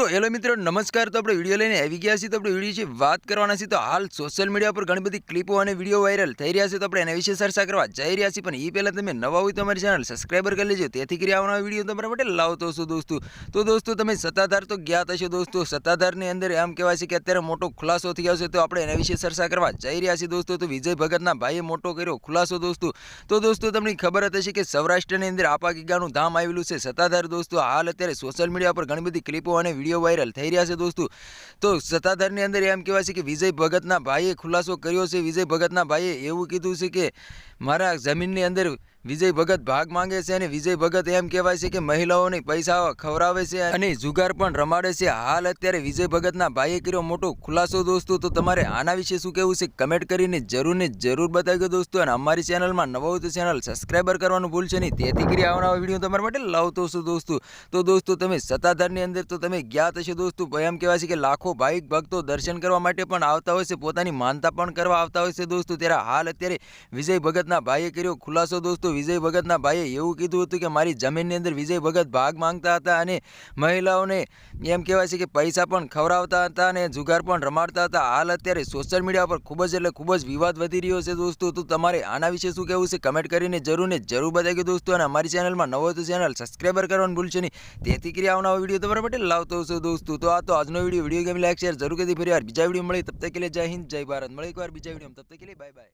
तो हेलो मित्रों नमस्कार। तो આપણે વિડિયો લઈને આવી ગયા છીએ। તો આપણે વિડિયો વિશે વાત કરવાના છે। તો હાલ સોશિયલ મીડિયા પર ઘણી બધી ક્લિપો અને વિડિયો વાયરલ થઈ રહ્યા છે। તો આપણે એના વિશે ચર્ચા કરવા જઈ રહ્યા છીએ। પણ એ પહેલા તમે નવા હોય તો અમારી ચેનલ સબસ્ક્રાઇબર કરી લેજો, તેથી કરી આવનારા વિડિયો તમારા માટે લાવતો છું દોસ્તો। તો દોસ્તો તમે સત્તાધાર તો ગયા હશો દોસ્તો। સત્તાધારની અંદર એમ કહેવાય છે કે અત્યારે મોટો ખુલાસો થઈ ગયો છે। તો આપણે એના વિશે ચર્ચા કરવા જઈ રહ્યા છીએ દોસ્તો। તો વિજય ભગતના ભાઈએ મોટો કર્યો ખુલાસો દોસ્તો। તો દોસ્તો તમને ખબર જ હશે કે સૌરાષ્ટ્રની અંદર આપા ગીગાનું ધામ આવેલું છે સત્તાધાર દોસ્તો। હાલ અત્યારે સોશિયલ મીડિયા પર ઘણી બધી ક્લિપો અને વિડિયો વાયરલ થઈ રહ્યા છે દોસ્તો। તો સત્તાધારની અંદર એમ કહેવાય છે કે વિજય ભગતના ભાઈએ ખુલાસો કર્યો છે। વિજય ભગતના ભાઈએ એવું કીધું છે કે મારા જમીનની અંદર વિજય ભગત ભાગ માંગે છે અને વિજય ભગત એમ કહેવાય છે કે મહિલાઓને પૈસા ખવડાવે છે અને જુગાર પણ રમાડે છે। હાલ અત્યારે વિજય ભગતના ભાઈએ કર્યો મોટો ખુલાસો દોસ્તો। તો તમારે આના વિશે શું કહેવું છે કમેન્ટ કરીને જરૂર બતાવજો દોસ્તો। અને અમારી ચેનલમાં નવા હોય તો ચેનલ સબસ્ક્રાઇબર કરવાનું ભૂલશો નહીં, તેથી કરી આવનારા વિડીયો તમારા માટે લાવતો છું દોસ્તો। તો દોસ્તો તમે સત્તાધારની અંદર તો તમે ગયા હશો દોસ્તો। એમ કહેવાય છે કે લાખો ભાવિક ભક્તો દર્શન કરવા માટે પણ આવતા હોય છે, પોતાની માનતા પણ કરવા આવતા હોય છે દોસ્તો। ત્યારે હાલ અત્યારે વિજય ભગતના ભાઈએ કર્યો ખુલાસો દોસ્તો। વિજય ભગતના ભાઈએ એવું કીધું હતું કે મારી જમીનની અંદર વિજય ભગત ભાગ માંગતા હતા અને મહિલાઓને એમ કહેવાય છે કે પૈસા પણ ખવડાવતા હતા અને જુગાર પણ રમાડતા હતા। હાલ અત્યારે સોશિયલ મીડિયા પર ખૂબ જ વિવાદ વધી રહ્યો છે દોસ્તો। તો તમારે આના વિશે શું કહેવું છે કમેન્ટ કરીને જરૂર બતાવજો દોસ્તો। અને અમારી ચેનલમાં નવો હોય તો ચેનલ સબસ્ક્રાઇબર કરવાનું ભૂલશો નહીં, તેથી કરી આવનારો વિડીયો તમારા માટે લાવતો છું દોસ્તો। તો આ તો આજનો વિડીયો ગેમ લાઈક શેર જરૂર કરી ફરી વાર બીજા વિડીયો મળે, તબ તક કે लिए जय हिंद जय भारत। મળે એકવાર બીજા વિડીયો, તબ તક કે लिए बाय बाय।